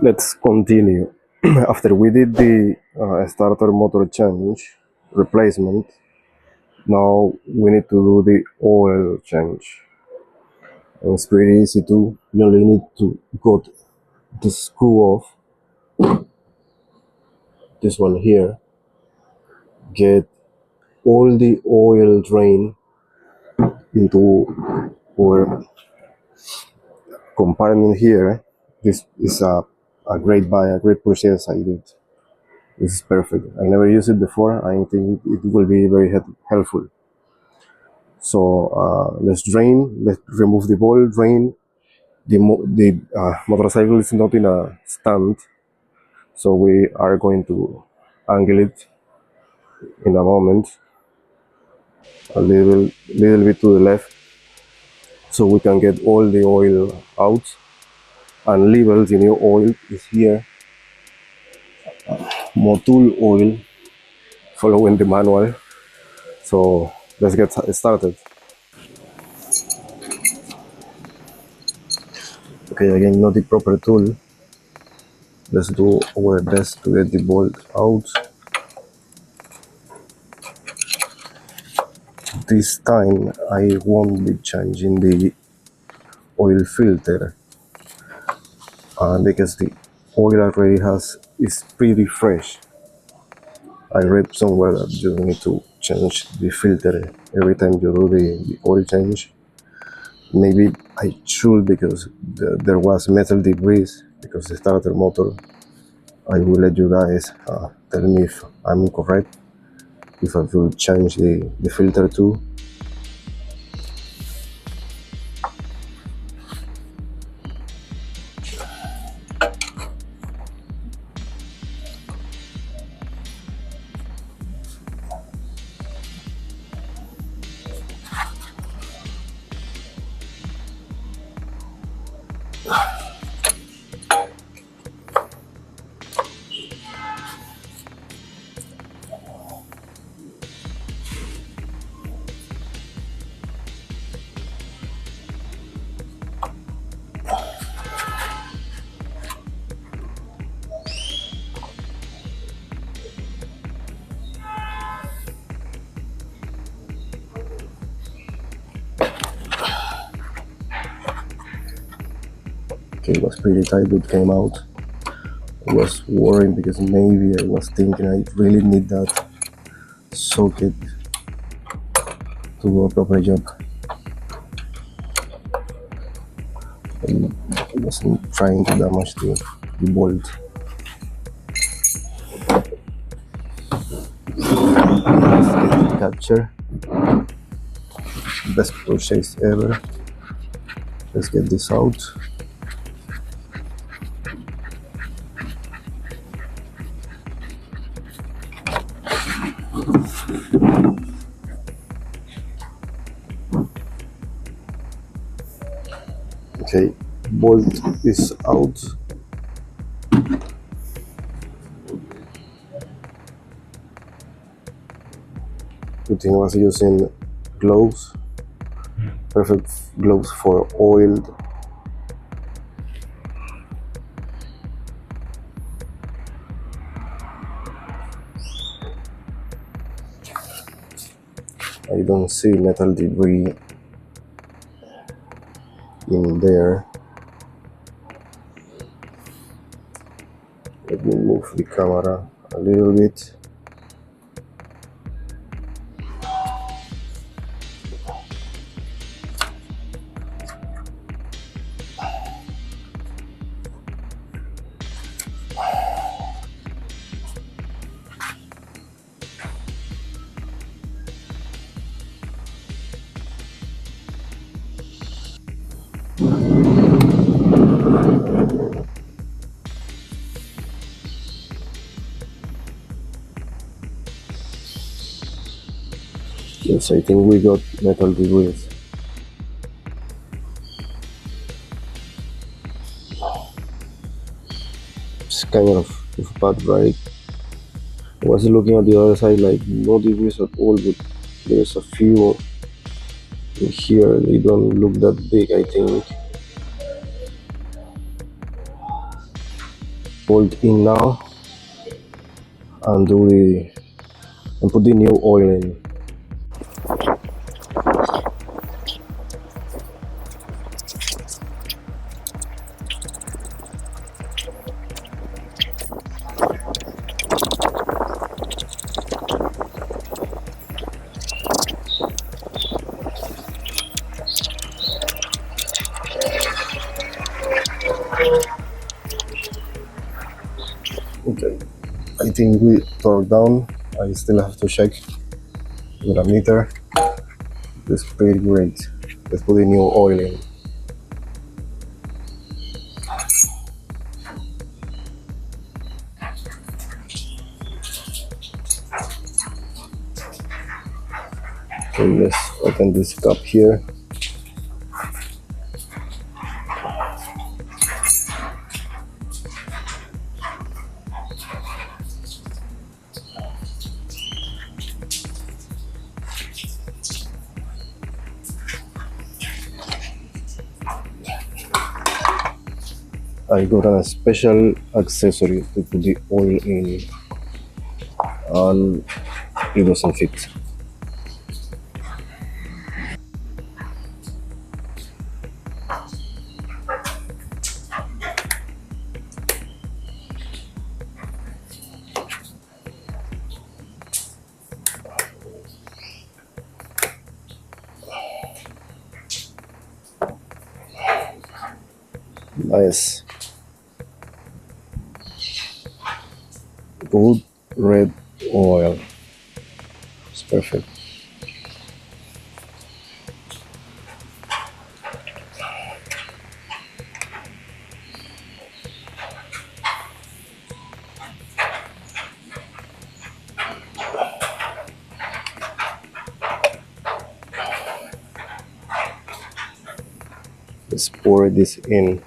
Let's continue. After we did the starter motor change replacement, now we need to do the oil change. And it's pretty easy too. You only need to got the screw off, this one here, get all the oil drain into our compartment here. This is a great buy, a great purchase I did. This is perfect. I never used it before. I think it will be very helpful. So let's remove the ball, drain. The motorcycle is not in a stand, so we are going to angle it in a moment, a little bit to the left, so we can get all the oil out and label the new oil is here. Motul oil, following the manual. So let's get started. Okay, again, not the proper tool. Let's do our best to get the bolt out. This time I won't be changing the oil filter because the oil already is pretty fresh. I read somewhere that you need to change the filter every time you do the oil change. Maybe I should, because there was metal debris because the starter motor. I will let you guys tell me if I'm correct, if I should change the filter too. Okay, it was pretty tight, it came out. I was worried because maybe I was thinking I really need that socket to do a proper job. I wasn't trying to damage the bolt. Let's get the capture. Best purchase ever. Let's get this out. Okay, bolt is out. Good thing I was using gloves, perfect gloves for oiled. I don't see metal debris in there. Let me move the camera a little bit. Yes, I think we got metal debris. It's kind of bad, right? I was looking at the other side, like no debris at all, but there's a few in here. They don't look that big, I think. bolt in now and put the new oil in. Okay, I think we tore down. I still have to check with a meter. It's pretty great. Let's put the new oil in. Okay, let's open this cup here. I got a special accessory to put the oil in, and it doesn't fit. Nice. Gold red oil. It's perfect. Let's pour this in.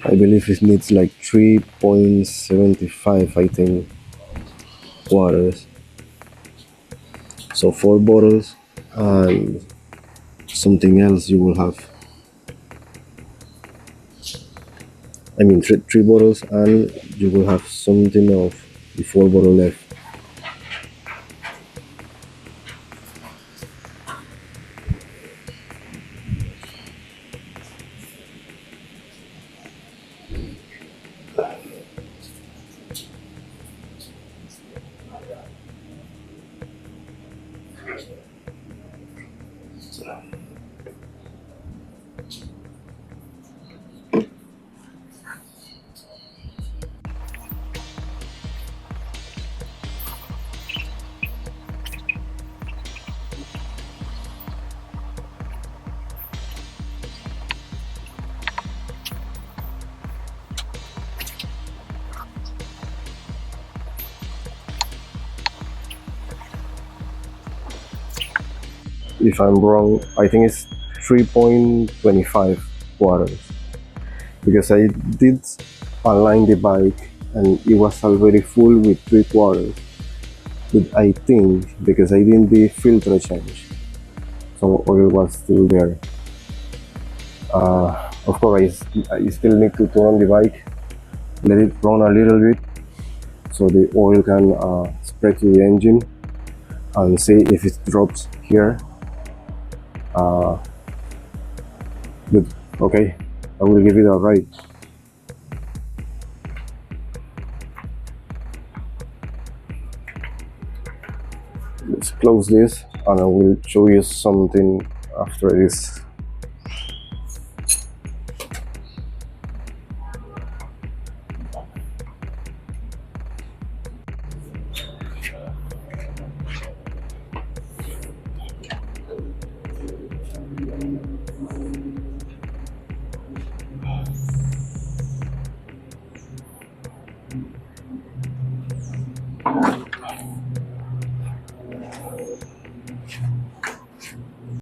I believe it needs like 3.75, I think, waters. So 4 bottles and something else you will have. I mean, three bottles and you will have something of the 4 bottle left. If I'm wrong, I think it's 3.25 quarters, because I did align the bike and it was already full with 3 quarters. But I think because I didn't do filter change, some oil was still there. Of course, I still need to turn the bike, let it run a little bit so the oil can spread to the engine, and see if it drops here. But okay, I will give it a ride. Let's close this and I will show you something after this.